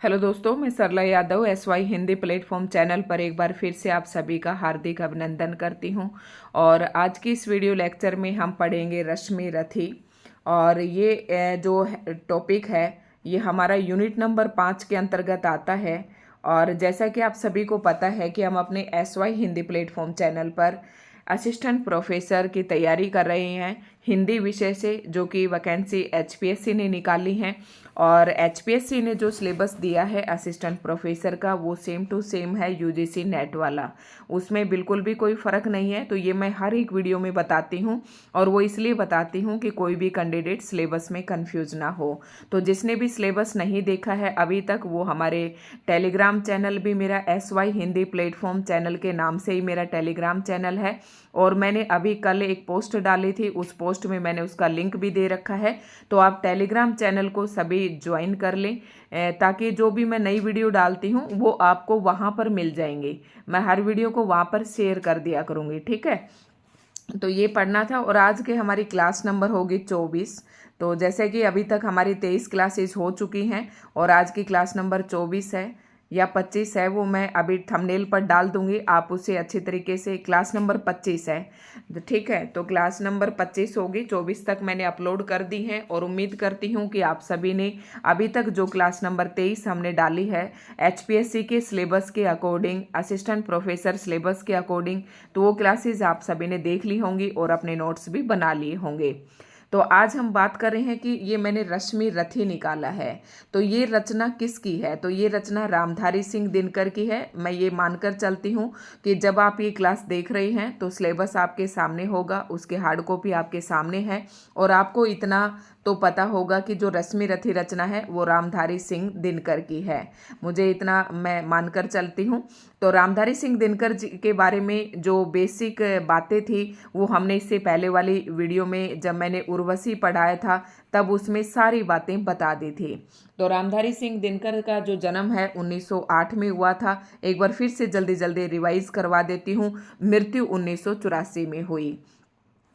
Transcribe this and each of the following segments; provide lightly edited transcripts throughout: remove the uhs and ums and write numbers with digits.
Hello दोस्तों, मैं Sarla Yadav SY Hindi platform channel पर एक बार फिर से आप सभी का हार्दिक अभिनंदन करती हूं। और आज की इस वीडियो लेक्चर में हम पढ़ेंगे रश्मि रथी। और ये जो टॉपिक है ये हमारा यूनिट नंबर 5 के अंतर्गत आता है। और जैसा कि आप सभी को पता है कि हम अपने SY हिंदी प्लेटफॉर्म चैनल पर असिस्टेंट प्रोफेसर की तैयारी कर रहे हैं हिंदी विषय से, जो कि वैकेंसी HPSC ने निकाली है। और HPSC ने जो सिलेबस दिया है असिस्टेंट प्रोफेसर का वो सेम टू सेम है UGC नेट वाला, उसमें बिल्कुल भी कोई फ़र्क नहीं है। तो ये मैं हर एक वीडियो में बताती हूँ, और वो इसलिए बताती हूँ कि कोई भी कैंडिडेट सिलेबस में कंफ्यूज ना हो। तो जिसने भी सिलेबस नहीं देखा है अभी तक, वो हमारे टेलीग्राम चैनल भी, मेरा SY हिंदी प्लेटफॉर्म चैनल के नाम से ही मेरा टेलीग्राम चैनल है। और मैंने अभी कल एक पोस्ट डाली थी, उस पोस्ट में मैंने उसका लिंक भी दे रखा है। तो आप टेलीग्राम चैनल को सभी ज्वाइन कर लें, ताकि जो भी मैं नई वीडियो डालती हूँ वो आपको वहाँ पर मिल जाएंगे। मैं हर वीडियो को वहाँ पर शेयर कर दिया करूँगी, ठीक है। तो ये पढ़ना था। और आज के हमारी क्लास नंबर होगी 24। तो जैसे कि अभी तक हमारी 23 क्लासेस हो चुकी हैं और आज की क्लास नंबर 24 है या 25 है, वो मैं अभी थंबनेल पर डाल दूंगी, आप उसे अच्छी तरीके से। क्लास नंबर 25 है, तो ठीक है। तो क्लास नंबर 25 होगी, 24 तक मैंने अपलोड कर दी है। और उम्मीद करती हूँ कि आप सभी ने अभी तक जो क्लास नंबर 23 हमने डाली है HPSC के सिलेबस के अकॉर्डिंग, असिस्टेंट प्रोफेसर सिलेबस के अकॉर्डिंग, तो वो क्लासेस आप सभी ने देख ली होंगी और अपने नोट्स भी बना लिए होंगे। तो आज हम बात कर रहे हैं कि ये मैंने रश्मि रथी निकाला है, तो ये रचना किसकी है। तो ये रचना रामधारी सिंह दिनकर की है। मैं ये मानकर चलती हूँ कि जब आप ये क्लास देख रहे हैं तो सिलेबस आपके सामने होगा, उसके हार्ड कॉपी आपके सामने है, और आपको इतना तो पता होगा कि जो रश्मि रथी रचना है वो रामधारी सिंह दिनकर की है। मुझे इतना मैं मानकर चलती हूँ। तो रामधारी सिंह दिनकर जी के बारे में जो बेसिक बातें थी वो हमने इससे पहले वाली वीडियो में, जब मैंने उर्वशी पढ़ाया था, तब उसमें सारी बातें बता दी थी। तो रामधारी सिंह दिनकर का जो जन्म है 1908 में हुआ था। एक बार फिर से जल्दी जल्दी रिवाइज करवा देती हूँ। मृत्यु 1984 में हुई।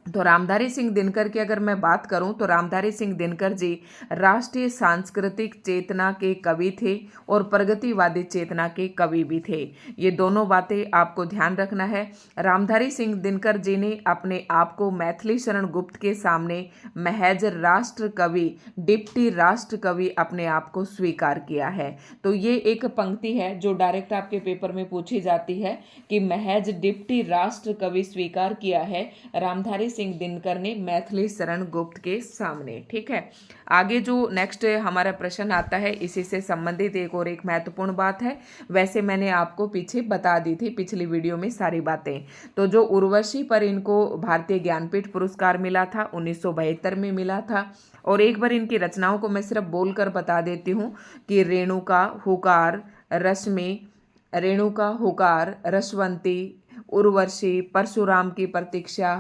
तो रामधारी सिंह दिनकर की अगर मैं बात करूं तो रामधारी सिंह दिनकर जी राष्ट्रीय सांस्कृतिक चेतना के कवि थे और प्रगतिवादी चेतना के कवि भी थे। ये दोनों बातें आपको ध्यान रखना है। रामधारी सिंह दिनकर जी ने अपने आप को मैथिली शरण गुप्त के सामने महज राष्ट्र कवि, डिप्टी राष्ट्र कवि अपने आप को स्वीकार किया है। तो ये एक पंक्ति है जो डायरेक्ट आपके पेपर में पूछी जाती है कि महज डिप्टी राष्ट्र कवि स्वीकार किया है रामधारी सिंह दिनकर ने मैथिली शरण गुप्त के सामने, ठीक है। आगे जो नेक्स्ट हमारा प्रश्न आता है, इसी से संबंधित एक और एक महत्वपूर्ण बात है। वैसे मैंने आपको पीछे बता दी थी पिछली वीडियो में सारी बातें। तो जो उर्वशी पर इनको भारतीय ज्ञानपीठ पुरस्कार मिला था 1972 में मिला था। और एक बार इनकी रचनाओं को मैं सिर्फ बोलकर बता देती हूँ कि रेणुका, हुकार, रश्मि, रेणुका, हुकार, रसवंती, उर्वशी, परशुराम की प्रतीक्षा,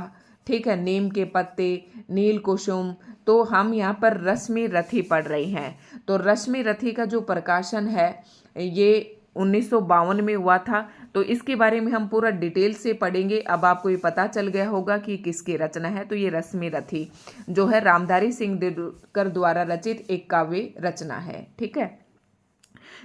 ठीक है, नीम के पत्ते, नील कुसुम। तो हम यहाँ पर रश्मि रथी पढ़ रही हैं। तो रश्मि रथी का जो प्रकाशन है ये 1952 में हुआ था। तो इसके बारे में हम पूरा डिटेल से पढ़ेंगे। अब आपको ये पता चल गया होगा कि किसकी रचना है। तो ये रश्मि रथी जो है रामधारी सिंह दिनकर द्वारा रचित एक काव्य रचना है, ठीक है।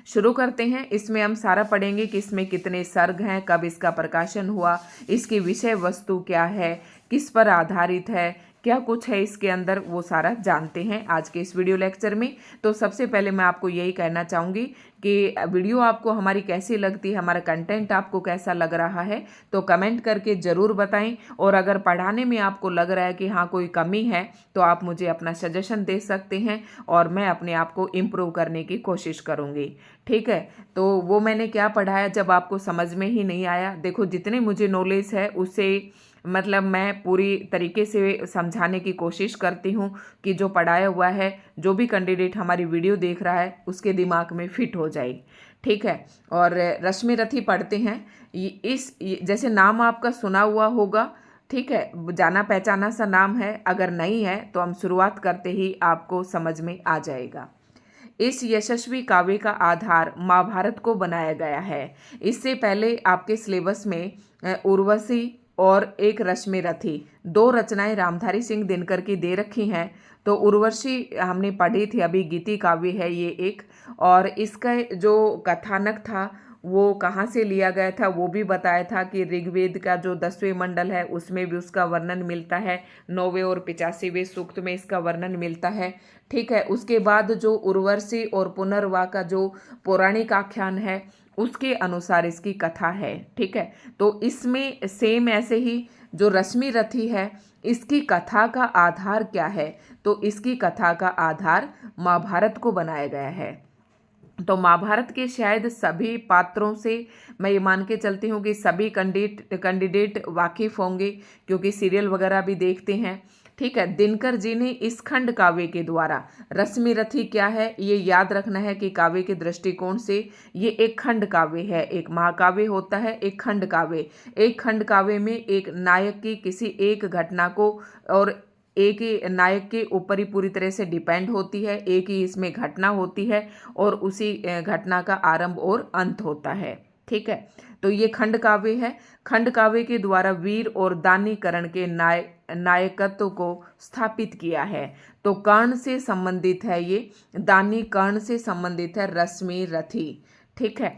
शुरू करते हैं। इसमें हम सारा पढ़ेंगे कि इसमें कितने सर्ग हैं, कब इसका प्रकाशन हुआ, इसकी विषय वस्तु क्या है, किस पर आधारित है, क्या कुछ है इसके अंदर, वो सारा जानते हैं आज के इस वीडियो लेक्चर में। तो सबसे पहले मैं आपको यही कहना चाहूँगी कि वीडियो आपको हमारी कैसी लगती है, हमारा कंटेंट आपको कैसा लग रहा है, तो कमेंट करके ज़रूर बताएं। और अगर पढ़ाने में आपको लग रहा है कि हाँ कोई कमी है, तो आप मुझे अपना सजेशन दे सकते हैं और मैं अपने आप को इम्प्रूव करने की कोशिश करूँगी, ठीक है। तो वो मैंने क्या पढ़ाया जब आपको समझ में ही नहीं आया, देखो जितने मुझे नॉलेज है उससे मतलब मैं पूरी तरीके से समझाने की कोशिश करती हूँ कि जो पढ़ाया हुआ है, जो भी कैंडिडेट हमारी वीडियो देख रहा है उसके दिमाग में फिट हो जाए, ठीक है। और रश्मि रथी पढ़ते हैं। जैसे नाम आपका सुना हुआ होगा, ठीक है, जाना पहचाना सा नाम है। अगर नहीं है तो हम शुरुआत करते ही आपको समझ में आ जाएगा। इस यशस्वी काव्य का आधार महाभारत को बनाया गया है। इससे पहले आपके सिलेबस में उर्वशी और एक रश्मि रथी, दो रचनाएं रामधारी सिंह दिनकर की दे रखी हैं। तो उर्वशी हमने पढ़ी थी अभी, गीति काव्य है ये एक, और इसका जो कथानक था वो कहाँ से लिया गया था वो भी बताया था कि ऋग्वेद का जो 10वें मंडल है उसमें भी उसका वर्णन मिलता है, 9वें और 85वें सूक्त में इसका वर्णन मिलता है। ठीक है, उसके बाद जो उर्वशी और पुनर्वा का जो पौराणिक आख्यान है उसके अनुसार इसकी कथा है। ठीक है, तो इसमें सेम ऐसे ही जो रश्मि रथी है इसकी कथा का आधार क्या है, तो इसकी कथा का आधार महाभारत को बनाया गया है। तो महाभारत के शायद सभी पात्रों से मैं ये मान के चलती हूँ कि सभी कैंडिडेट वाकिफ होंगे, क्योंकि सीरियल वगैरह भी देखते हैं। ठीक है, दिनकर जी ने इस खंड काव्य के द्वारा, रश्मि रथी क्या है ये याद रखना है कि काव्य के दृष्टिकोण से ये एक खंड काव्य है। एक महाकाव्य होता है, एक खंड काव्य। एक खंड काव्य में एक नायक की किसी एक घटना को और एक ही नायक के ऊपर ही पूरी तरह से डिपेंड होती है, एक ही इसमें घटना होती है और उसी घटना का आरंभ और अंत होता है। ठीक है, तो ये खंड काव्य है। खंड काव्य के द्वारा वीर और दानीकरण के नायकत्व को स्थापित किया है। तो कर्ण से संबंधित है ये, दानी कर्ण से संबंधित है रश्मि रथी। ठीक है,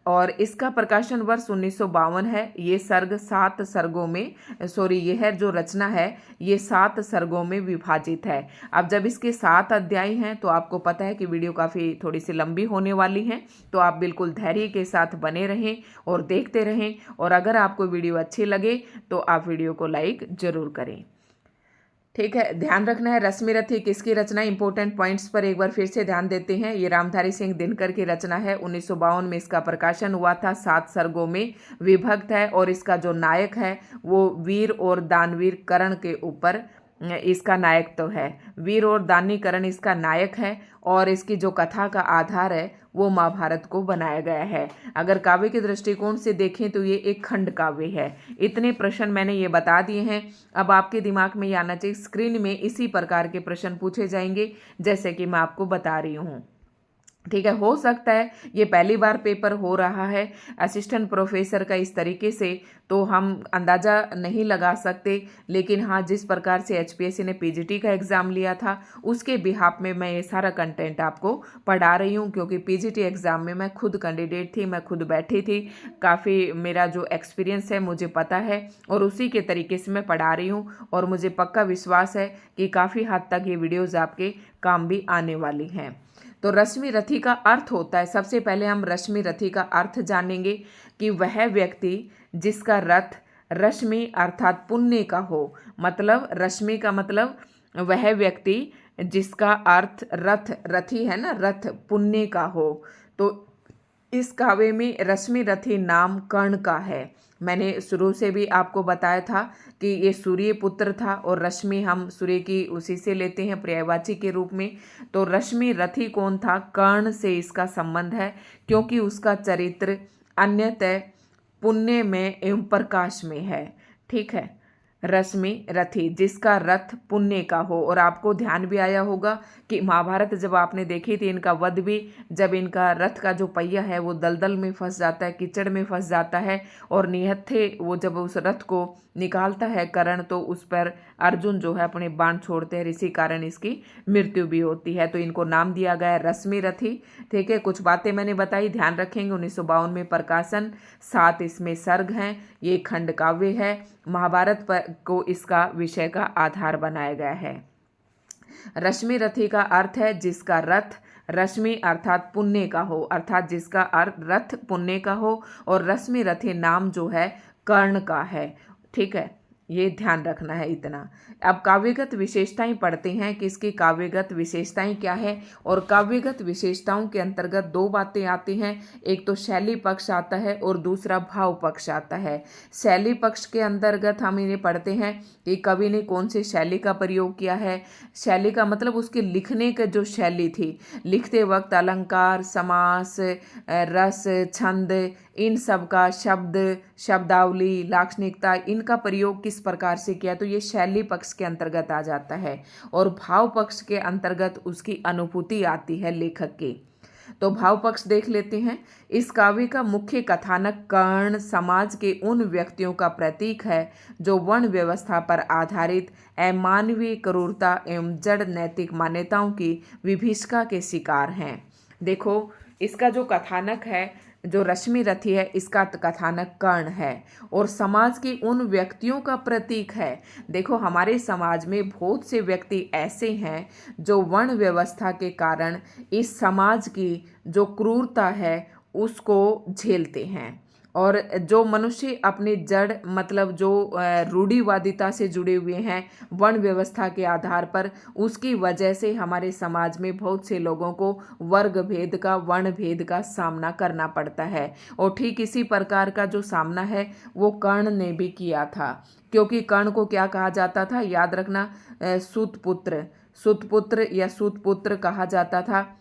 और इसका प्रकाशन वर्ष 1952 है। ये सर्ग 7 सर्गों में, ये है जो रचना है ये 7 सर्गों में विभाजित है। अब जब इसके 7 अध्याय हैं तो आपको पता है कि वीडियो काफ़ी थोड़ी सी लंबी होने वाली है, तो आप बिल्कुल धैर्य के साथ बने रहें और देखते रहें। और अगर आपको वीडियो अच्छी लगे तो आप वीडियो को लाइक जरूर करें। ठीक है, ध्यान रखना है रश्मि रथी किसकी रचना, इंपॉर्टेंट पॉइंट्स पर एक बार फिर से ध्यान देते हैं। ये रामधारी सिंह दिनकर की रचना है, 1952 में इसका प्रकाशन हुआ था, 7 सर्गों में विभक्त है। और इसका जो नायक है वो वीर और दानवीर कर्ण के ऊपर इसका नायक तो है, वीर और दानीकरण इसका नायक है। और इसकी जो कथा का आधार है वो महाभारत को बनाया गया है। अगर काव्य के दृष्टिकोण से देखें तो ये एक खंड काव्य है। इतने प्रश्न मैंने ये बता दिए हैं, अब आपके दिमाग में ये आना चाहिए स्क्रीन में इसी प्रकार के प्रश्न पूछे जाएंगे जैसे कि मैं आपको बता रही हूँ। ठीक है, हो सकता है ये पहली बार पेपर हो रहा है असिस्टेंट प्रोफेसर का इस तरीके से, तो हम अंदाज़ा नहीं लगा सकते। लेकिन हाँ, जिस प्रकार से एचपीएससी ने पीजीटी का एग्ज़ाम लिया था उसके बिहाफ में मैं ये सारा कंटेंट आपको पढ़ा रही हूँ, क्योंकि पीजीटी एग्ज़ाम में मैं खुद कैंडिडेट थी, मैं खुद बैठी थी, काफ़ी मेरा जो एक्सपीरियंस है मुझे पता है और उसी के तरीके से मैं पढ़ा रही हूँ। और मुझे पक्का विश्वास है कि काफ़ी हद तक ये वीडियोज़ आपके काम भी आने वाली हैं। तो रश्मि रथी का अर्थ होता है, सबसे पहले हम रश्मि रथी का अर्थ जानेंगे कि वह व्यक्ति जिसका रथ रश्मि अर्थात पुण्य का हो। मतलब रश्मि का मतलब वह व्यक्ति जिसका अर्थ रथ, रथी है ना, रथ पुण्य का हो। तो इस काव्य में रश्मि रथी नाम कर्ण का है। मैंने शुरू से भी आपको बताया था कि ये सूर्य पुत्र था और रश्मि हम सूर्य की उसी से लेते हैं पर्यायवाची के रूप में। तो रश्मि रथी कौन था, कर्ण से इसका संबंध है, क्योंकि उसका चरित्र अन्यतः पुण्य में एवं प्रकाश में है। ठीक है, रश्मि रथी जिसका रथ पुण्य का हो। और आपको ध्यान भी आया होगा कि महाभारत जब आपने देखी थी इनका वध भी, जब इनका रथ का जो पहिया है वो दलदल में फंस जाता है, कीचड़ में फंस जाता है और निहत्थे वो जब उस रथ को निकालता है कर्ण, तो उस पर अर्जुन जो है अपने बाण छोड़ते हैं, इसी कारण इसकी मृत्यु भी होती है। तो इनको नाम दिया गया है रश्मि रथी। ठीक है, कुछ बातें मैंने बताई, ध्यान रखेंगे। 1952 में प्रकाशन, 7 इसमें सर्ग हैं, ये खंड काव्य है, महाभारत पर को इसका विषय का आधार बनाया गया है। रश्मि रथी का अर्थ है जिसका रथ रश्मि अर्थात पुण्य का हो, अर्थात जिसका अर्थ रथ पुण्य का हो। और रश्मि रथी नाम जो है कर्ण का है। ठीक है, ये ध्यान रखना है इतना। अब काव्यगत विशेषताएं पढ़ते हैं कि इसकी काव्यगत विशेषताएं क्या है। और काव्यगत विशेषताओं के अंतर्गत 2 बातें आती हैं, एक तो शैली पक्ष आता है और दूसरा भाव पक्ष आता है। शैली पक्ष के अंतर्गत हम इन्हें पढ़ते हैं कि कवि ने कौन सी शैली का प्रयोग किया है। शैली का मतलब उसके लिखने का जो शैली थी, लिखते वक्त अलंकार, समास, रस, छंद, इन सब का शब्द, शब्दावली, लाक्षणिकता, इनका प्रयोग किस प्रकार से किया, तो ये शैली पक्ष के अंतर्गत आ जाता है। और भाव पक्ष के अंतर्गत उसकी अनुभूति आती है लेखक की। तो भाव पक्ष देख लेते हैं। इस काव्य का मुख्य कथानक कर्ण समाज के उन व्यक्तियों का प्रतीक है जो वर्ण व्यवस्था पर आधारित अमानवीय क्रूरता एवं जड़ नैतिक मान्यताओं की विभीषिका के शिकार हैं। देखो, इसका जो कथानक है, जो रश्मि रथी है, इसका कथानक कर्ण है और समाज के उन व्यक्तियों का प्रतीक है। देखो, हमारे समाज में बहुत से व्यक्ति ऐसे हैं जो वर्ण व्यवस्था के कारण इस समाज की जो क्रूरता है उसको झेलते हैं, और जो मनुष्य अपने जड़ मतलब जो रूढ़िवादिता से जुड़े हुए हैं वर्ण व्यवस्था के आधार पर, उसकी वजह से हमारे समाज में बहुत से लोगों को वर्ग भेद का, वर्ण भेद का सामना करना पड़ता है। और ठीक इसी प्रकार का जो सामना है वो कर्ण ने भी किया था, क्योंकि कर्ण को क्या कहा जाता था, याद रखना, सुतपुत्र या सूतपुत्र कहा जाता था।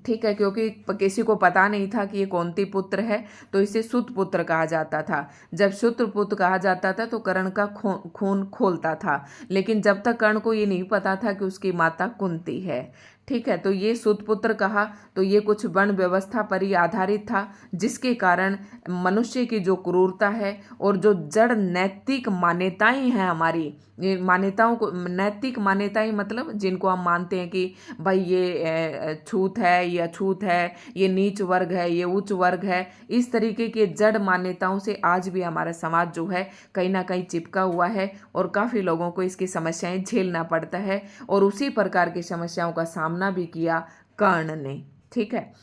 ठीक है, क्योंकि किसी को पता नहीं था कि ये कौनती पुत्र है, तो इसे सुतपुत्र कहा जाता था। जब सुतपुत्र कहा जाता था तो कर्ण का खून खोलता था, लेकिन जब तक कर्ण को ये नहीं पता था कि उसकी माता कुंती है। ठीक है, तो ये सुतपुत्र कहा तो ये कुछ वर्ण व्यवस्था पर ही आधारित था, जिसके कारण मनुष्य की जो क्रूरता है और जो जड़ नैतिक मान्यताएं हैं हमारी, मान्यताओं को, नैतिक मान्यताएं मतलब जिनको हम मानते हैं कि भाई ये छूत है, ये अछूत है, ये नीच वर्ग है, ये उच्च वर्ग है, इस तरीके के जड़ मान्यताओं से आज भी हमारा समाज जो है कहीं ना कहीं चिपका हुआ है और काफ़ी लोगों को इसकी समस्याएं झेलना पड़ता है। और उसी प्रकार की समस्याओं का सामना भी किया कर्ण ने। ठीक है,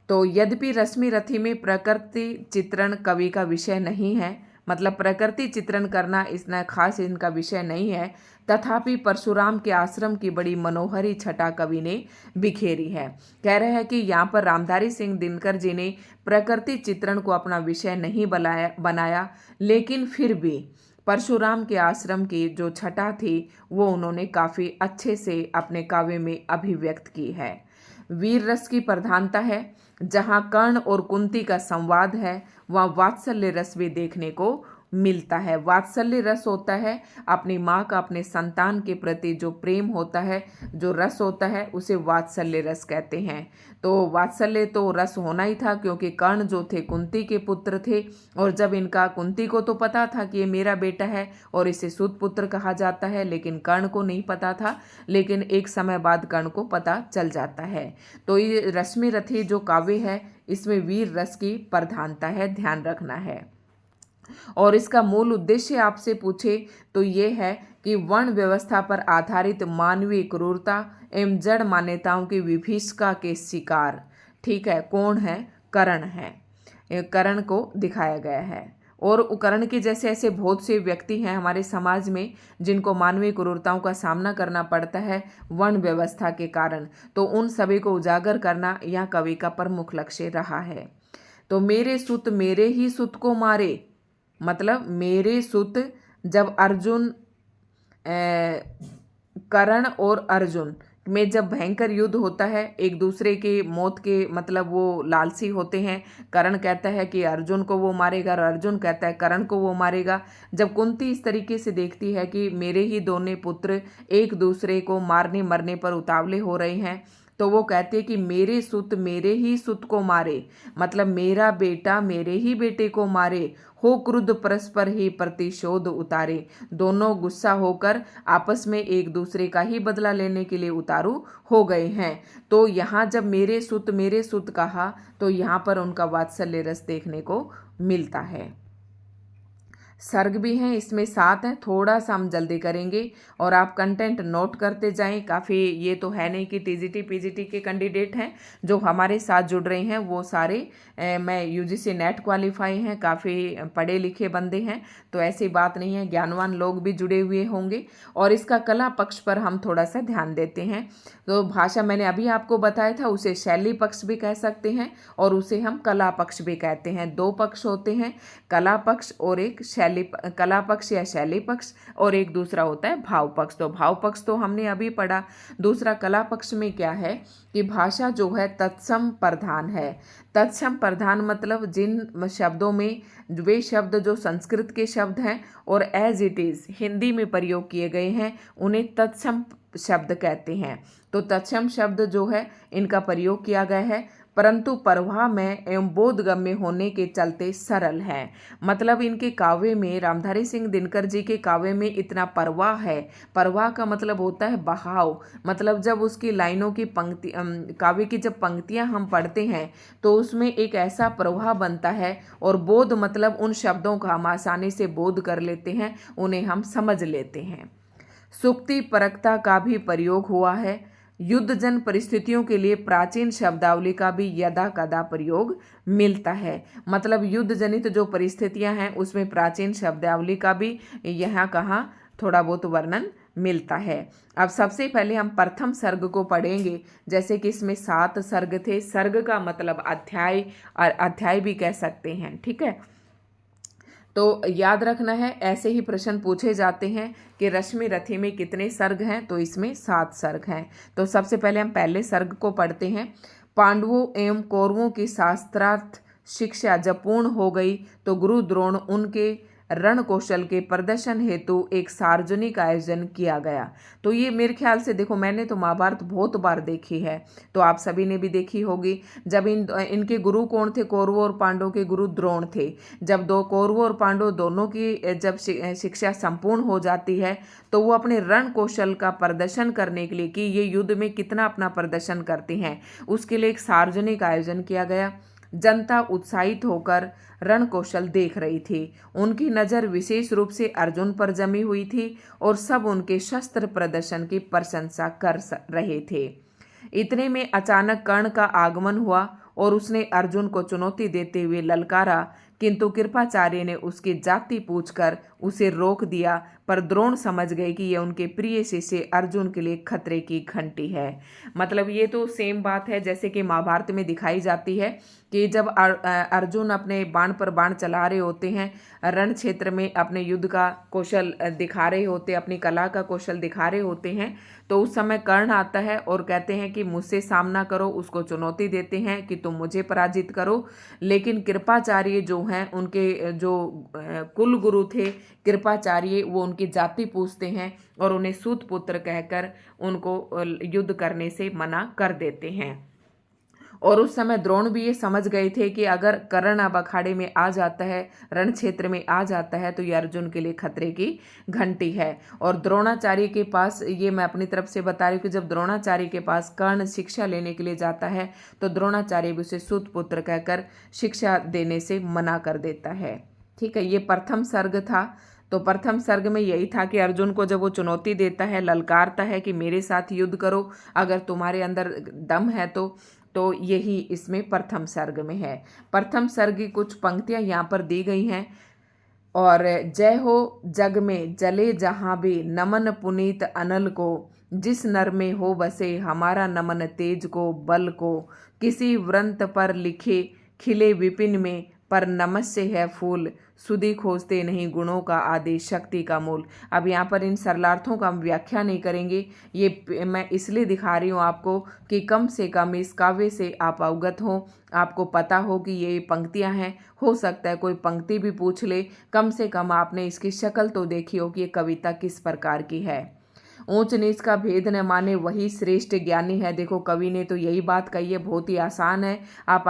तो यद्यपि रश्मि रथी में प्रकृति चित्रण कवि का विषय नहीं है, मतलब प्रकृति चित्रण करना इतना खास इनका विषय नहीं है, तथापि परशुराम के आश्रम की बड़ी मनोहरी छटा कवि ने बिखेरी है। कह रहे हैं कि यहाँ पर रामधारी सिंह दिनकर जी ने प्रकृति चित्रण को अपना विषय नहीं बनाया, लेकिन फिर भी परशुराम के आश्रम की जो छटा थी वो उन्होंने काफ़ी अच्छे से अपने काव्य में अभिव्यक्त की है। वीर रस की प्रधानता है, जहाँ कर्ण और कुंती का संवाद है वहाँ वात्सल्य रस भी देखने को मिलता है। वात्सल्य रस होता है अपनी माँ का अपने संतान के प्रति जो प्रेम होता है, जो रस होता है, उसे वात्सल्य रस कहते हैं। तो वात्सल्य तो रस होना ही था, क्योंकि कर्ण जो थे कुंती के पुत्र थे, और जब इनका, कुंती को तो पता था कि ये मेरा बेटा है और इसे सूतपुत्र कहा जाता है, लेकिन कर्ण को नहीं पता था, लेकिन एक समय बाद कर्ण को पता चल जाता है। तो ये रश्मि रथी जो काव्य है इसमें वीर रस की प्रधानता है, ध्यान रखना है। और इसका मूल उद्देश्य आपसे पूछे तो ये है कि वर्ण व्यवस्था पर आधारित मानवीय क्रूरता एवं जड़ मान्यताओं की विभीषिका के शिकार, ठीक है, कौन है, कर्ण है। कर्ण को दिखाया गया है, और कर्ण के जैसे ऐसे बहुत से व्यक्ति हैं हमारे समाज में जिनको मानवीय क्रूरताओं का सामना करना पड़ता है वर्ण व्यवस्था के कारण। तो उन सभी को उजागर करना यह कवि का प्रमुख लक्ष्य रहा है। तो मेरे सुत मेरे ही सुत को मारे, मतलब मेरे सुत, जब अर्जुन, कर्ण और अर्जुन में जब भयंकर युद्ध होता है, एक दूसरे के मौत के मतलब वो लालसी होते हैं। कर्ण कहता है कि अर्जुन को वो मारेगा और अर्जुन कहता है कर्ण को वो मारेगा। जब कुंती इस तरीके से देखती है कि मेरे ही दोनों पुत्र एक दूसरे को मारने मरने पर उतावले हो रहे हैं, तो वो कहते हैं कि मेरे सुत मेरे ही सुत को मारे, मतलब मेरा बेटा मेरे ही बेटे को मारे, हो क्रुद्ध परस्पर ही प्रतिशोध उतारे। दोनों गुस्सा होकर आपस में एक दूसरे का ही बदला लेने के लिए उतारू हो गए हैं। तो यहाँ जब मेरे सुत कहा तो यहाँ पर उनका वात्सल्य रस देखने को मिलता है। सर्ग भी हैं, इसमें 7 हैं, थोड़ा सा हम जल्दी करेंगे और आप कंटेंट नोट करते जाएं। काफ़ी, ये तो है नहीं कि टीजीटी पीजीटी के कैंडिडेट हैं जो हमारे साथ जुड़ रहे हैं, वो सारे मैं यूजीसी नेट क्वालिफाई हैं, काफ़ी पढ़े लिखे बंदे हैं, तो ऐसी बात नहीं है, ज्ञानवान लोग भी जुड़े हुए होंगे। और इसका कला पक्ष पर हम थोड़ा सा ध्यान देते हैं। तो भाषा मैंने अभी आपको बताया था, उसे शैली पक्ष भी कह सकते हैं और उसे हम कला पक्ष भी कहते हैं। 2 पक्ष होते हैं, कला पक्ष और एक कला पक्ष या शैली पक्ष, और एक दूसरा होता है भाव पक्ष। तो भाव पक्ष तो हमने अभी पढ़ा। दूसरा कला पक्ष में क्या है कि भाषा जो है तत्सम प्रधान है। तत्सम प्रधान मतलब जिन शब्दों में, वे शब्द जो संस्कृत के शब्द हैं और एज इट इज़ हिंदी में प्रयोग किए गए हैं, उन्हें तत्सम शब्द कहते हैं। तो तत्सम शब्द जो है इनका प्रयोग किया गया है। परंतु प्रवाहमय एवं बोधगम्य होने के चलते सरल है। मतलब इनके काव्य में, रामधारी सिंह दिनकर जी के काव्य में इतना प्रवाह है। प्रवाह का मतलब होता है बहाव। मतलब जब उसकी लाइनों की पंक्ति, काव्य की जब पंक्तियां हम पढ़ते हैं तो उसमें एक ऐसा प्रवाह बनता है, और बोध मतलब उन शब्दों का हम आसानी से बोध कर लेते हैं, उन्हें हम समझ लेते हैं। सुक्ति परकता का भी प्रयोग हुआ है। युद्धजन परिस्थितियों के लिए प्राचीन शब्दावली का भी यदा कदा प्रयोग मिलता है। मतलब युद्ध जनित जो परिस्थितियां हैं उसमें प्राचीन शब्दावली का भी यहाँ कहाँ थोड़ा बहुत वर्णन मिलता है। अब सबसे पहले हम प्रथम सर्ग को पढ़ेंगे। जैसे कि इसमें 7 सर्ग थे। सर्ग का मतलब अध्याय, और अध्याय भी कह सकते हैं, ठीक है। तो याद रखना है, ऐसे ही प्रश्न पूछे जाते हैं कि रश्मि रथी में कितने सर्ग हैं, तो इसमें 7 सर्ग हैं। तो सबसे पहले हम पहले सर्ग को पढ़ते हैं। पांडवों एवं कौरवों की शास्त्रार्थ शिक्षा जब पूर्ण हो गई तो गुरु द्रोण उनके रण कौशल के प्रदर्शन हेतु एक सार्वजनिक आयोजन किया गया। तो ये मेरे ख्याल से, देखो मैंने तो महाभारत बहुत बार देखी है, तो आप सभी ने भी देखी होगी। जब इनके गुरु कौन थे? कौरवों और पांडवों के गुरु द्रोण थे। जब दो कौरवों और पांडवों दोनों की जब शिक्षा संपूर्ण हो जाती है तो वो अपने रण कौशल का प्रदर्शन करने के लिए, कि ये युद्ध में कितना अपना प्रदर्शन करते हैं, उसके लिए एक सार्वजनिक आयोजन किया गया। जनता उत्साहित होकर रण कौशल देख रही थी। उनकी नज़र विशेष रूप से अर्जुन पर जमी हुई थी और सब उनके शस्त्र प्रदर्शन की प्रशंसा कर रहे थे। इतने में अचानक कर्ण का आगमन हुआ और उसने अर्जुन को चुनौती देते हुए ललकारा, किंतु कृपाचार्य ने उसकी जाति पूछकर उसे रोक दिया। पर द्रोण समझ गए कि यह उनके प्रिय शिष्य अर्जुन के लिए खतरे की घंटी है। मतलब ये तो सेम बात है जैसे कि महाभारत में दिखाई जाती है कि जब अर्जुन अपने बाण पर बाण चला रहे होते हैं, रण क्षेत्र में अपने युद्ध का कौशल दिखा रहे होते, अपनी कला का कौशल दिखा रहे होते हैं, तो उस समय कर्ण आता है और कहते हैं कि मुझसे सामना करो। उसको चुनौती देते हैं कि तुम मुझे पराजित करो। लेकिन कृपाचार्य जो हैं, उनके जो कुल गुरु थे कृपाचार्य, वो उनकी जाति पूछते हैं और उन्हें सूत पुत्र कहकर उनको युद्ध करने से मना कर देते हैं। और उस समय द्रोण भी ये समझ गए थे कि अगर कर्ण अब अखाड़े में आ जाता है, रण क्षेत्र में आ जाता है, तो ये अर्जुन के लिए खतरे की घंटी है। और द्रोणाचार्य के पास, ये मैं अपनी तरफ से बता रही हूँ कि जब द्रोणाचार्य के पास कर्ण शिक्षा लेने के लिए जाता है तो द्रोणाचार्य भी उसे सूत पुत्र कहकर शिक्षा देने से मना कर देता है। ठीक है, ये प्रथम सर्ग था। तो प्रथम सर्ग में यही था कि अर्जुन को जब वो चुनौती देता है, ललकारता है कि मेरे साथ युद्ध करो, अगर तुम्हारे अंदर दम है तो यही इसमें प्रथम सर्ग में है। प्रथम सर्ग की कुछ पंक्तियां यहाँ पर दी गई हैं। और जय हो जग में जले जहाँ भी, नमन पुनीत अनल को, जिस नर में हो बसे हमारा नमन तेज को बल को, किसी व्रंत पर लिखे खिले विपिन में, पर नमस्य है फूल, सुधि खोजते नहीं गुणों का आदि, शक्ति का मूल। अब यहाँ पर इन सरलार्थों का हम व्याख्या नहीं करेंगे, ये मैं इसलिए दिखा रही हूँ आपको कि कम से कम इस काव्य से आप अवगत हो, आपको पता हो कि ये पंक्तियाँ हैं। हो सकता है कोई पंक्ति भी पूछ ले, कम से कम आपने इसकी शक्ल तो देखी हो कि ये कविता किस प्रकार की है। ऊंच नीच का भेद न माने वही श्रेष्ठ ज्ञानी है। देखो कवि ने तो यही बात कही है, बहुत ही आसान है, आप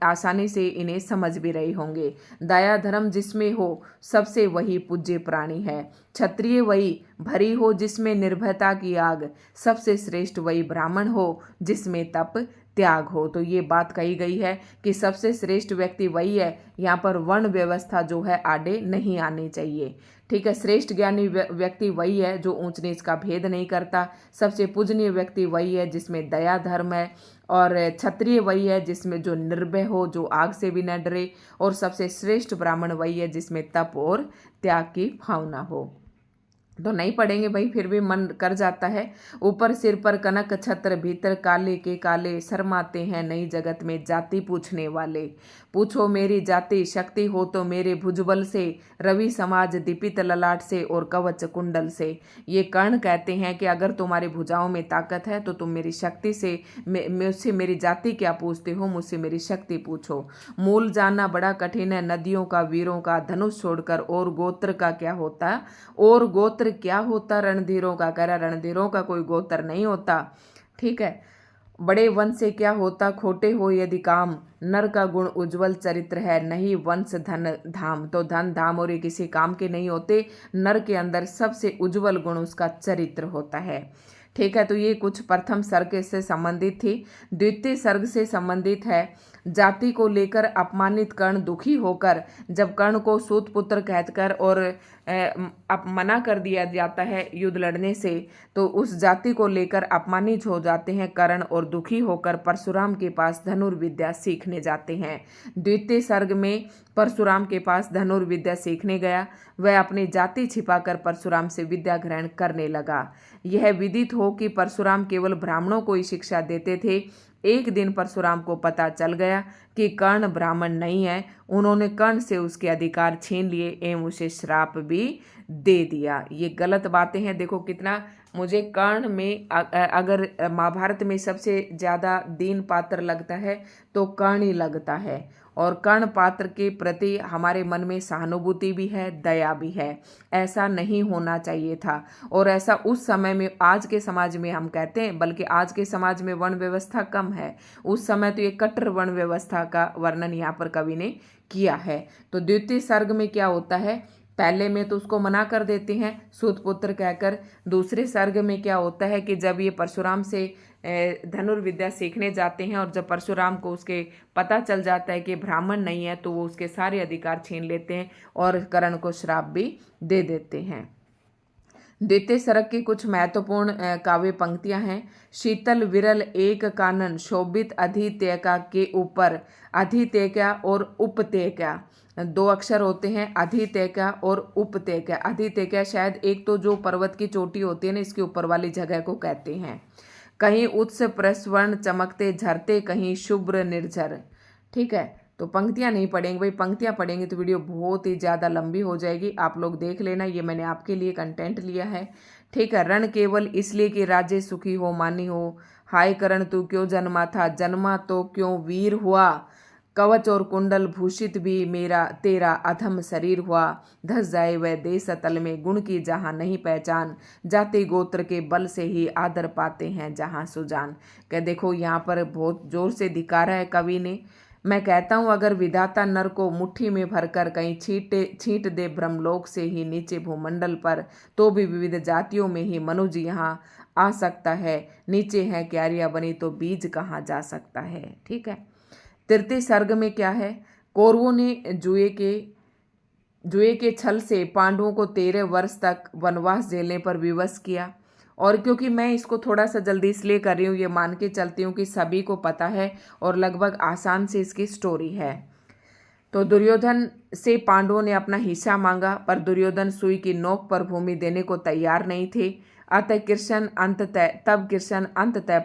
आसानी से इन्हें समझ भी रहे होंगे। दया धर्म जिसमें हो सबसे वही पूज्य प्राणी है। क्षत्रिय वही भरी हो जिसमें निर्भयता की आग, सबसे श्रेष्ठ वही ब्राह्मण हो जिसमें तप त्याग हो। तो ये बात कही गई है कि सबसे श्रेष्ठ व्यक्ति वही है। यहाँ पर वर्ण व्यवस्था जो है आड़े नहीं आनी चाहिए। ठीक है, श्रेष्ठ ज्ञानी व्यक्ति वही है जो ऊंच नीच का भेद नहीं करता। सबसे पूजनीय व्यक्ति वही है जिसमें दया धर्म है। और क्षत्रिय वही है जिसमें जो निर्भय हो, जो आग से भी न डरे। और सबसे श्रेष्ठ ब्राह्मण वही है जिसमें तप और त्याग की भावना हो। तो नहीं पढ़ेंगे भाई, फिर भी मन कर जाता है। ऊपर सिर पर कनक छत्र, भीतर काले के काले, शर्माते हैं नई जगत में जाति पूछने वाले। पूछो मेरी जाति शक्ति हो तो मेरे भुजबल से, रवि समाज दीपित ललाट से और कवच कुंडल से। ये कर्ण कहते हैं कि अगर तुम्हारे भुजाओं में ताकत है तो तुम मेरी शक्ति से, मुझसे मेरी जाति क्या पूछते हो, मुझसे मेरी शक्ति पूछो। मूल जानना बड़ा कठिन है नदियों का, वीरों का, धनुष छोड़कर और गोत्र का क्या होता, और गोत्र क्या होता रणधीरों का। कह रहा रणधीरों का कोई गोत्र नहीं होता। ठीक है, बड़े वंश से क्या होता खोटे हो यदि काम, नर का गुण उज्जवल चरित्र है, नहीं वंश धन धाम। तो धन धाम और ये किसी काम के नहीं होते, नर के अंदर सबसे उज्जवल गुण उसका चरित्र होता है। ठीक है, तो ये कुछ प्रथम सर्ग से संबंधित थी। द्वितीय सर्ग से संबंधित है, जाति को लेकर अपमानित कर्ण दुखी होकर जब कर्ण को सूत पुत्र कहकर और अब मना कर दिया जाता है युद्ध लड़ने से, तो उस जाति को लेकर अपमानित हो जाते हैं कर्ण और दुखी होकर परशुराम के पास धनुर्विद्या सीखने जाते हैं। द्वितीय सर्ग में परशुराम के पास धनुर्विद्या सीखने गया, वह अपनी जाति छिपाकर परशुराम से विद्या ग्रहण करने लगा। यह विदित हो कि परशुराम केवल ब्राह्मणों को ही शिक्षा देते थे। एक दिन परशुराम को पता चल गया कि कर्ण ब्राह्मण नहीं है। उन्होंने कर्ण से उसके अधिकार छीन लिए एवं उसे श्राप भी दे दिया। ये गलत बातें हैं। देखो कितना मुझे कर्ण में अगर महाभारत में सबसे ज़्यादा दीन पात्र लगता है तो कर्ण ही लगता है, और कर्ण पात्र के प्रति हमारे मन में सहानुभूति भी है, दया भी है। ऐसा नहीं होना चाहिए था, और ऐसा उस समय में, आज के समाज में हम कहते हैं, बल्कि आज के समाज में वर्ण व्यवस्था कम है, उस समय तो ये कट्टर वर्ण व्यवस्था का वर्णन यहाँ पर कवि ने किया है। तो द्वितीय सर्ग में क्या होता है, पहले में तो उसको मना कर देते हैं सूत पुत्र कहकर। दूसरे सर्ग में क्या होता है कि जब ये परशुराम से धनुर्विद्या सीखने जाते हैं और जब परशुराम को उसके पता चल जाता है कि ब्राह्मण नहीं है, तो वो उसके सारे अधिकार छीन लेते हैं और कर्ण को श्राप भी दे देते हैं। द्वितीय सर्ग की कुछ महत्वपूर्ण काव्य पंक्तियां हैं। शीतल विरल एक कानन शोभित अधित्यका के ऊपर, अधित्यका और उपत्यका दो अक्षर होते हैं, अधित्यका और उपत्यका। अधित्यका शायद एक तो जो पर्वत की चोटी होती है ना, इसके ऊपर वाली जगह को कहते हैं। कहीं उत्स प्रस्वर्ण चमकते झरते, कहीं शुभ्र निर्झर। ठीक है, तो पंक्तियां नहीं पढ़ेंगे भाई, पंक्तियां पढ़ेंगे तो वीडियो बहुत ही ज़्यादा लंबी हो जाएगी। आप लोग देख लेना, ये मैंने आपके लिए कंटेंट लिया है। ठीक है, रण केवल इसलिए कि राज्य सुखी हो मानी हो, हाय करण तू क्यों जन्मा था, जन्मा तो क्यों वीर हुआ, कवच और कुंडल भूषित भी मेरा तेरा अधम शरीर हुआ, धस जाए वह देश तल में गुण की जहाँ नहीं पहचान, जाति गोत्र के बल से ही आदर पाते हैं जहाँ सुजान। क्या देखो यहाँ पर बहुत जोर से धिकारा है कवि ने। मैं कहता हूँ अगर विधाता नर को मुट्ठी में भरकर कहीं छींट दे ब्रह्मलोक से ही नीचे भूमंडल पर, तो भी विविध जातियों में ही मनुज यहाँ आ सकता है, नीचे है क्यारियां बनी तो बीज कहाँ जा सकता है। ठीक है, तृतीय सर्ग में क्या है, कौरवों ने जुए के छल से पांडवों को 13 वर्ष तक वनवास झेलने पर विवश किया। और क्योंकि मैं इसको थोड़ा सा जल्दी इसलिए कर रही हूँ, ये मान के चलती हूँ कि सभी को पता है और लगभग आसान से इसकी स्टोरी है। तो दुर्योधन से पांडवों ने अपना हिस्सा मांगा, पर दुर्योधन सुई की नोक पर भूमि देने को तैयार नहीं थे। अतः कृष्ण अंततः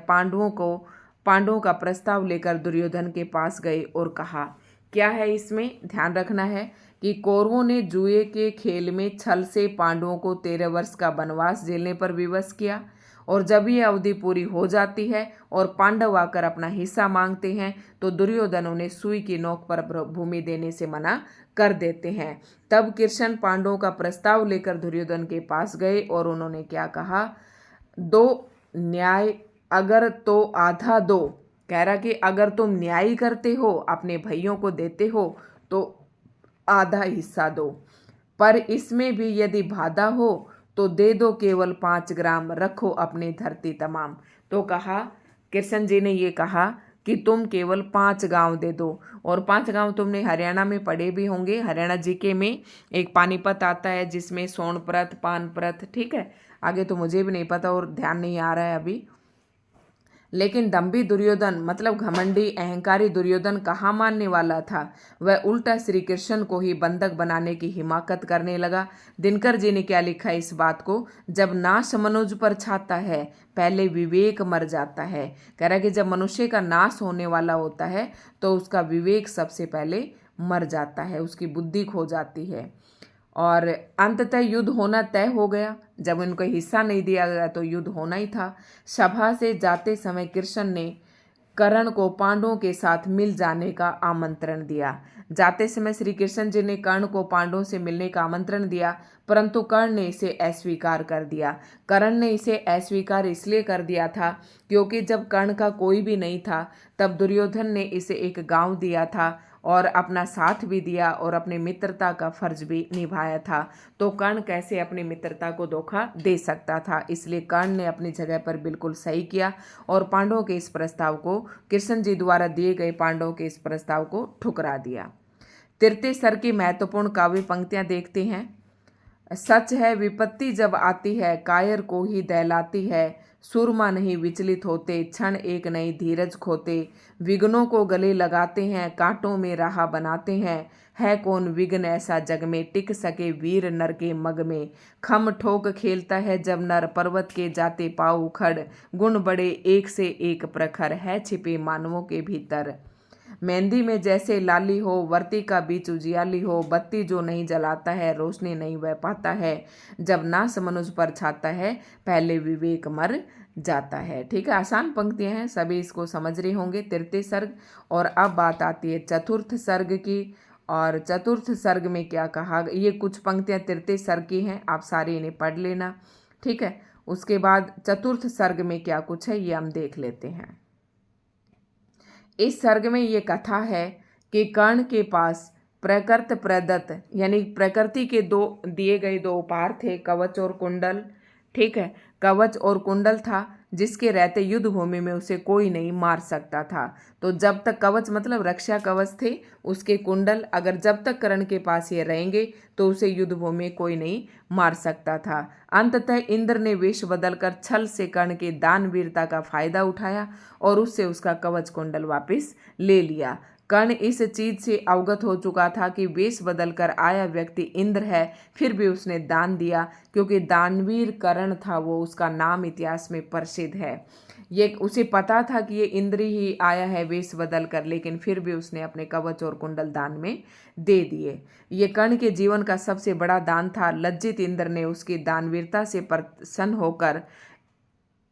पांडवों का प्रस्ताव लेकर दुर्योधन के पास गए और कहा, क्या है इसमें ध्यान रखना है कि कौरवों ने जुए के खेल में छल से पांडवों को 13 वर्ष का वनवास झेलने पर विवश किया, और जब ये अवधि पूरी हो जाती है और पांडव आकर अपना हिस्सा मांगते हैं, तो दुर्योधन उन्हें सुई की नोक पर भूमि देने से मना कर देते हैं। तब कृष्ण पांडवों का प्रस्ताव लेकर दुर्योधन के पास गए और उन्होंने क्या कहा, दो न्याय अगर तो आधा दो। कह रहा कि अगर तुम न्याय करते हो, अपने भाइयों को देते हो, तो आधा हिस्सा दो, पर इसमें भी यदि बाधा हो तो दे दो केवल 5 ग्राम, रखो अपनी धरती तमाम। तो कहा, कृष्ण जी ने ये कहा कि तुम केवल 5 गांव दे दो। और 5 गांव तुमने हरियाणा में पढ़े भी होंगे, हरियाणा जीके में एक पानीपत आता है जिसमें सोनप्रत पानप्रत, ठीक है, आगे तो मुझे भी नहीं पता और ध्यान नहीं आ रहा है अभी। लेकिन दम्भी दुर्योधन, मतलब घमंडी अहंकारी दुर्योधन कहाँ मानने वाला था, वह उल्टा श्री कृष्ण को ही बंधक बनाने की हिमाकत करने लगा। दिनकर जी ने क्या लिखा है इस बात को, जब नाश मनुज पर छाता है पहले विवेक मर जाता है। कह रहा है कि जब मनुष्य का नाश होने वाला होता है तो उसका विवेक सबसे पहले मर जाता है, उसकी बुद्धि खो जाती है। और अंततः युद्ध होना तय हो गया। जब उनको हिस्सा नहीं दिया गया तो युद्ध होना ही था। सभा से जाते समय कृष्ण ने कर्ण को पांडवों के साथ मिल जाने का आमंत्रण दिया। जाते समय श्री कृष्ण जी ने कर्ण को पांडवों से मिलने का आमंत्रण दिया, परंतु कर्ण ने इसे अस्वीकार कर दिया। कर्ण ने इसे अस्वीकार इसलिए कर दिया था क्योंकि जब कर्ण का कोई भी नहीं था तब दुर्योधन ने इसे एक गांव दिया था और अपना साथ भी दिया और अपनी मित्रता का फर्ज भी निभाया था। तो कर्ण कैसे अपनी मित्रता को धोखा दे सकता था, इसलिए कर्ण ने अपनी जगह पर बिल्कुल सही किया और पांडवों के इस प्रस्ताव को, कृष्ण जी द्वारा दिए गए पांडवों के इस प्रस्ताव को ठुकरा दिया। तृतीय सर्ग की महत्वपूर्ण काव्य पंक्तियां देखते हैं। सच है विपत्ति जब आती है, कायर को ही दहलाती है। सूरमा नहीं विचलित होते, क्षण एक नई धीरज खोते। विघ्नों को गले लगाते हैं, कांटों में राह बनाते हैं। है कौन विघ्न ऐसा जग में, टिक सके वीर नर के मग में। खम ठोक खेलता है जब नर, पर्वत के जाते पाँव उखड़। गुण बड़े एक से एक प्रखर, है छिपे मानवों के भीतर। मेहंदी में जैसे लाली हो, वर्ती का बीच उजियाली हो। बत्ती जो नहीं जलाता है, रोशनी नहीं वह पाता है। जब नाश मनुष्य पर छाता है, पहले विवेक मर जाता है। ठीक है, आसान पंक्तियां हैं, सभी इसको समझ रहे होंगे। तृतीय सर्ग। और अब बात आती है चतुर्थ सर्ग की। और चतुर्थ सर्ग में क्या कहा, ये कुछ पंक्तियां तृतीय सर्ग की हैं, आप सारी इन्हें पढ़ लेना। ठीक है, उसके बाद चतुर्थ सर्ग में क्या कुछ है ये हम देख लेते हैं। इस सर्ग में ये कथा है कि कर्ण के पास प्रकृत प्रदत्त यानी प्रकृति के दिए गए दो उपहार थे, कवच और कुंडल। ठीक है, कवच और कुंडल था जिसके रहते युद्ध भूमि में उसे कोई नहीं मार सकता था। तो जब तक कवच मतलब रक्षा कवच थे, उसके कुंडल अगर जब तक कर्ण के पास ये रहेंगे तो उसे युद्ध भूमि में कोई नहीं मार सकता था। अंततः इंद्र ने वेश बदलकर छल से कर्ण के दानवीरता का फायदा उठाया और उससे उसका कवच कुंडल वापस ले लिया। कर्ण इस चीज से अवगत हो चुका था कि वेश बदलकर आया व्यक्ति इंद्र है, फिर भी उसने दान दिया क्योंकि दानवीर कर्ण था, वो उसका नाम इतिहास में प्रसिद्ध है। ये उसे पता था कि ये इंद्र ही आया है वेश बदल कर, लेकिन फिर भी उसने अपने कवच और कुंडल दान में दे दिए। ये कर्ण के जीवन का सबसे बड़ा दान था। लज्जित इंद्र ने उसकी दानवीरता से प्रसन्न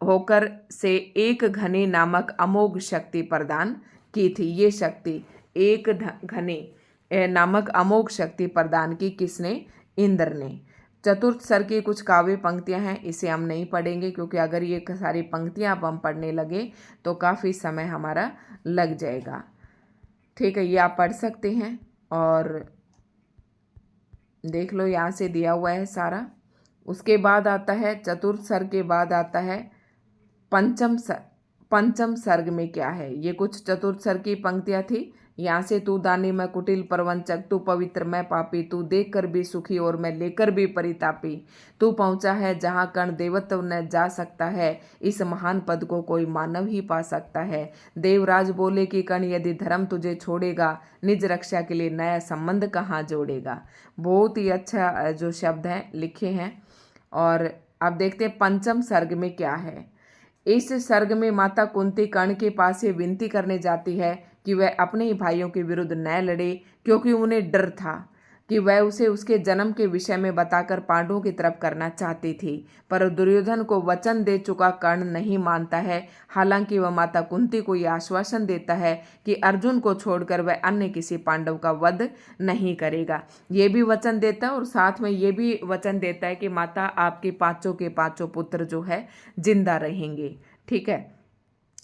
होकर से एक घने नामक अमोघ शक्ति प्रदान की थी। ये शक्ति एक घने नामक अमोघ शक्ति प्रदान की किसने? इंद्र ने। चतुर्थ सर्ग की कुछ काव्य पंक्तियां हैं, इसे हम नहीं पढ़ेंगे क्योंकि अगर ये सारी पंक्तियां अब हम पढ़ने लगे तो काफ़ी समय हमारा लग जाएगा। ठीक है, ये आप पढ़ सकते हैं और देख लो, यहाँ से दिया हुआ है सारा। उसके बाद आता है चतुर्थ सर्ग के बाद आता है पंचम सर्ग में क्या है। ये कुछ चतुर्थ सर्ग की पंक्तियां थी। यहाँ से तू दानी मैं कुटिल परवंचक, तू पवित्र मैं पापी, तू देख कर भी सुखी और मैं लेकर भी परितापी। तू पहुँचा है जहाँ कर्ण देवत्व न जा सकता है, इस महान पद को कोई मानव ही पा सकता है। देवराज बोले कि कर्ण यदि धर्म तुझे छोड़ेगा, निज रक्षा के लिए नया संबंध कहाँ जोड़ेगा। बहुत ही अच्छा जो शब्द हैं लिखे हैं। और अब देखते हैं पंचम सर्ग में क्या है। इस सर्ग में माता कुंती कर्ण के पास ये विनती करने जाती है कि वह अपने ही भाइयों के विरुद्ध न लड़े, क्योंकि उन्हें डर था कि वह उसे उसके जन्म के विषय में बताकर पांडवों की तरफ करना चाहती थी। पर दुर्योधन को वचन दे चुका कर्ण नहीं मानता है। हालांकि वह माता कुंती को यह आश्वासन देता है कि अर्जुन को छोड़कर वह अन्य किसी पांडव का वध नहीं करेगा। ये भी वचन देता है और साथ में ये भी वचन देता है कि माता आपके पांचों के पांचों पुत्र जो है जिंदा रहेंगे। ठीक है,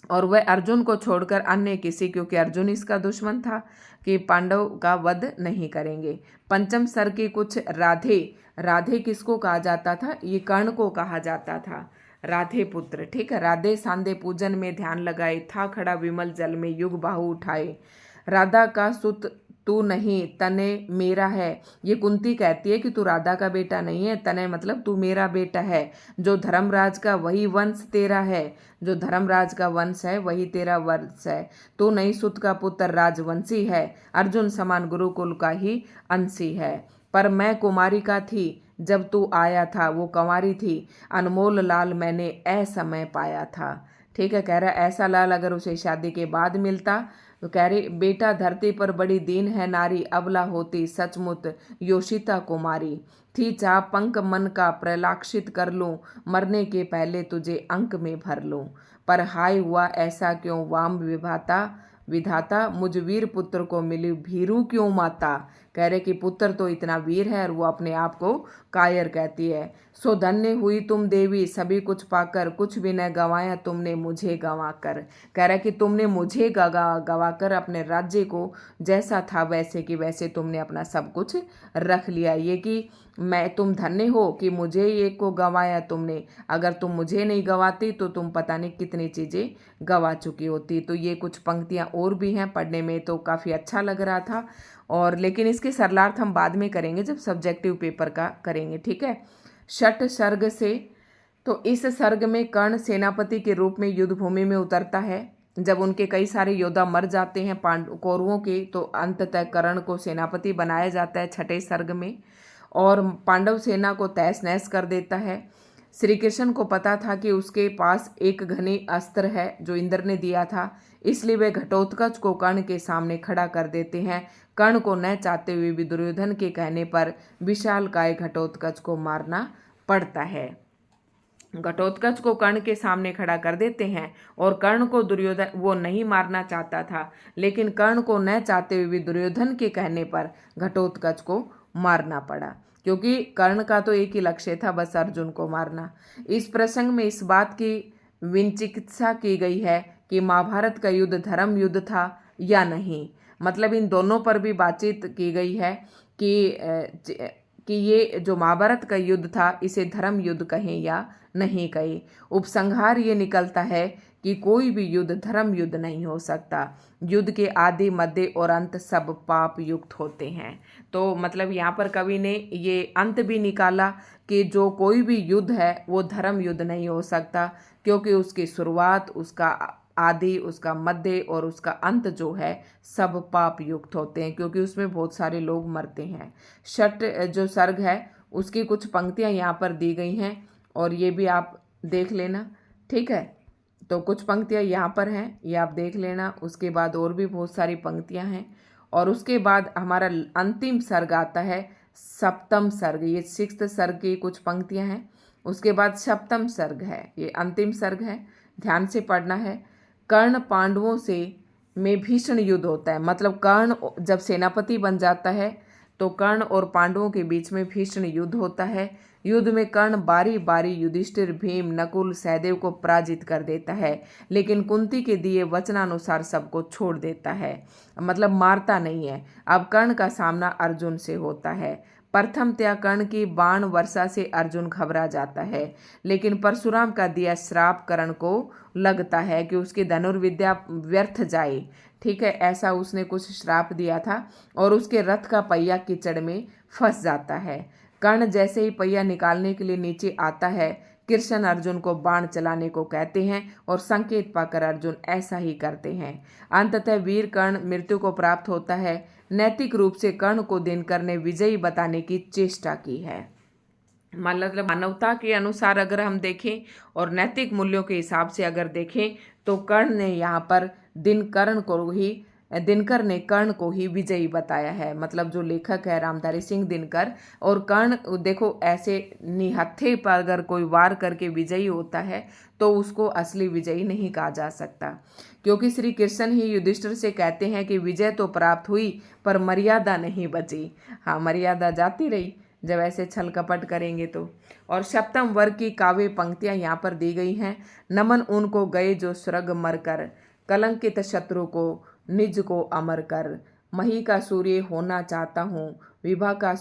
और वह अर्जुन को छोड़कर अन्य किसी, क्योंकि अर्जुन इसका दुश्मन था, कि पांडव का वध नहीं करेंगे। पंचम सर्ग की कुछ राधे किसको कहा जाता था? ये कर्ण को कहा जाता था, राधे पुत्र। ठीक है, राधे सांदे पूजन में ध्यान लगाए, था खड़ा विमल जल में युग बाहु उठाए। राधा का सुत तू नहीं, तने मेरा है। ये कुंती कहती है कि तू राधा का बेटा नहीं है, तने मतलब तू मेरा बेटा है। जो धर्मराज का वही वंश तेरा है, जो धर्मराज का वंश है वही तेरा वंश है। तू नहीं सुत का पुत्र राजवंशी है, अर्जुन समान गुरुकुल का ही अंशी है। पर मैं कुमारी का थी जब तू आया था, वो कंवारी थी, अनमोल लाल मैंने असमय पाया था। ठीक है, कह रहा ऐसा लाल अगर उसे शादी के बाद मिलता तो कह रही बेटा धरती पर बड़ी दीन है नारी, अबला होती सचमुच योषिता कुमारी। थी चाह पंख मन का प्रलाक्षित कर लूं, मरने के पहले तुझे अंक में भर लूं। पर हाय हुआ ऐसा क्यों वाम विभाता, विधाता मुझ वीर पुत्र को मिली भीरू क्यों माता। कह रहे कि पुत्र तो इतना वीर है और वो अपने आप को कायर कहती है। सो धन्य हुई तुम देवी सभी कुछ पाकर, कुछ भी न गंवाया तुमने मुझे गंवा कर। कह रहा है कि तुमने मुझे गवा कर अपने राज्य को जैसा था वैसे कि वैसे तुमने अपना सब कुछ रख लिया। ये कि तुम धन्य हो कि मुझे ये को गंवाया तुमने, अगर तुम मुझे नहीं गंवाती तो तुम पता नहीं कितनी चीज़ें गंवा चुकी होती। तो ये कुछ पंक्तियाँ और भी हैं, पढ़ने में तो काफ़ी अच्छा लग रहा था। और लेकिन इसके सरलार्थ हम बाद में करेंगे जब सब्जेक्टिव पेपर का करेंगे, ठीक है। छठ सर्ग से, तो इस सर्ग में कर्ण सेनापति के रूप में युद्ध भूमि में उतरता है। जब उनके कई सारे योद्धा मर जाते हैं कौरवों के, तो अंततः कर्ण को सेनापति बनाया जाता है छठे सर्ग में, और पांडव सेना को तहस नहस कर देता है। श्री कृष्ण को पता था कि उसके पास एक घनी अस्त्र है जो इंद्र ने दिया था, इसलिए वे घटोत्कच को कर्ण के सामने खड़ा कर देते हैं। कर्ण को न चाहते हुए भी दुर्योधन के कहने पर विशालकाय घटोत्कच को मारना पड़ता है। घटोत्कच को कर्ण के सामने खड़ा कर देते हैं और कर्ण को दुर्योधन वो नहीं मारना चाहता था, लेकिन कर्ण को न चाहते हुए भी दुर्योधन के कहने पर घटोत्कच को मारना पड़ा, क्योंकि कर्ण का तो एक ही लक्ष्य था, बस अर्जुन को मारना। इस प्रसंग में इस बात की विचिकित्सा की गई है कि महाभारत का युद्ध धर्म युद्ध था या नहीं। मतलब इन दोनों पर भी बातचीत की गई है कि ये जो महाभारत का युद्ध था इसे धर्म युद्ध कहें या नहीं कहें। उपसंहार ये निकलता है कि कोई भी युद्ध धर्म युद्ध नहीं हो सकता। युद्ध के आदि मध्य और अंत सब पाप युक्त होते हैं। तो मतलब यहाँ पर कवि ने ये अंत भी निकाला कि जो कोई भी युद्ध है वो धर्म युद्ध नहीं हो सकता, क्योंकि उसकी शुरुआत, उसका आदि, उसका मध्य और उसका अंत जो है सब पाप युक्त होते हैं, क्योंकि उसमें बहुत सारे लोग मरते हैं। छठ जो सर्ग है उसकी कुछ पंक्तियाँ यहाँ पर दी गई हैं और ये भी आप देख लेना, ठीक है। तो कुछ पंक्तियाँ यहाँ पर हैं, ये आप देख लेना। उसके बाद और भी बहुत सारी पंक्तियाँ हैं और उसके बाद हमारा अंतिम सर्ग आता है सप्तम सर्ग। ये सिक्स्थ सर्ग की कुछ पंक्तियाँ हैं। उसके बाद सप्तम सर्ग है, ये अंतिम सर्ग है, ध्यान से पढ़ना है। कर्ण पांडवों से में भीषण युद्ध होता है। मतलब कर्ण जब सेनापति बन जाता है तो कर्ण और पांडवों के बीच में भीषण युद्ध होता है। युद्ध में कर्ण बारी बारी युधिष्ठिर, भीम, नकुल, सहदेव को पराजित कर देता है, लेकिन कुंती के दिए वचनानुसार सबको छोड़ देता है, मतलब मारता नहीं है। अब कर्ण का सामना अर्जुन से होता है। प्रथमतया कर्ण की बाण वर्षा से अर्जुन घबरा जाता है, लेकिन परशुराम का दिया श्राप कर्ण को लगता है कि उसकी धनुर्विद्या व्यर्थ जाए, ठीक है, ऐसा उसने कुछ श्राप दिया था और उसके रथ का पहिया कीचड़ में फंस जाता है। कर्ण जैसे ही पहिया निकालने के लिए नीचे आता है, कृष्ण अर्जुन को बाण चलाने को कहते हैं और संकेत पाकर अर्जुन ऐसा ही करते हैं। अंततः वीर कर्ण मृत्यु को प्राप्त होता है। नैतिक रूप से कर्ण को दिनकर ने विजयी बताने की चेष्टा की है। मतलब मानवता के अनुसार अगर हम देखें और नैतिक मूल्यों के हिसाब से अगर देखें तो कर्ण ने यहाँ पर दिनकर ने कर्ण को ही विजयी बताया है। मतलब जो लेखक है रामधारी सिंह दिनकर, और कर्ण देखो ऐसे निहत्थे पर अगर कोई वार करके विजयी होता है तो उसको असली विजयी नहीं कहा जा सकता, क्योंकि श्री कृष्ण ही युधिष्ठिर से कहते हैं कि विजय तो प्राप्त हुई पर मर्यादा नहीं बची। हाँ, मर्यादा जाती रही जब ऐसे छल कपट करेंगे तो। और सप्तम वर्ग की काव्य पंक्तियां यहाँ पर दी गई हैं। नमन उनको गए जो स्वर्ग मर कर, कलंकित शत्रु को निज को अमर कर, मही का सूर्य होना चाहता हूँ, विभा का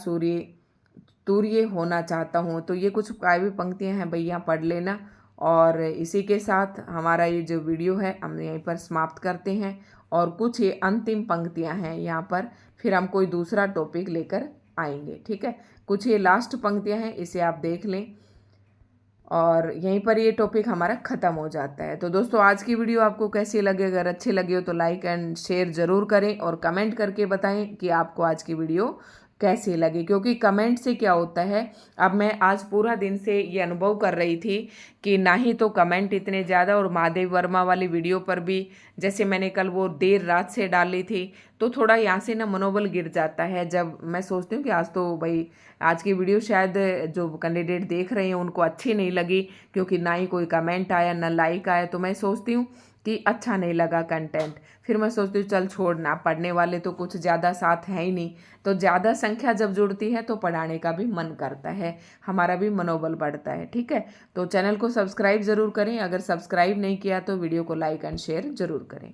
तूर्य होना चाहता हूँ। तो ये कुछ काव्य पंक्तियां हैं भैया, पढ़ लेना। और इसी के साथ हमारा ये जो वीडियो है हम यहीं पर समाप्त करते हैं। और कुछ ये अंतिम पंक्तियां हैं यहाँ पर, फिर हम कोई दूसरा टॉपिक लेकर आएंगे, ठीक है। कुछ ये लास्ट पंक्तियां हैं, इसे आप देख लें और यहीं पर ये टॉपिक हमारा ख़त्म हो जाता है। तो दोस्तों आज की वीडियो आपको कैसी लगे? अगर अच्छी लगी हो तो लाइक एंड शेयर ज़रूर करें और कमेंट करके बताएं कि आपको आज की वीडियो कैसी लगी, क्योंकि कमेंट से क्या होता है, अब मैं आज पूरा दिन से ये अनुभव कर रही थी कि ना ही तो कमेंट इतने ज़्यादा, और महादेव वर्मा वाली वीडियो पर भी जैसे मैंने कल वो देर रात से डाली थी तो थोड़ा यहाँ से ना मनोबल गिर जाता है। जब मैं सोचती हूँ कि आज तो भाई आज की वीडियो शायद जो कैंडिडेट देख रहे हैं उनको अच्छी नहीं लगी, क्योंकि ना ही कोई कमेंट आया ना लाइक आया, तो मैं सोचती हूँ कि अच्छा नहीं लगा कंटेंट। फिर मैं सोचती हूँ चल छोड़ना, पढ़ने वाले तो कुछ ज़्यादा साथ है ही नहीं। तो ज़्यादा संख्या जब जुड़ती है तो पढ़ाने का भी मन करता है, हमारा भी मनोबल बढ़ता है। ठीक है, तो चैनल को सब्सक्राइब ज़रूर करें, अगर सब्सक्राइब नहीं किया तो वीडियो को लाइक एंड शेयर ज़रूर करें।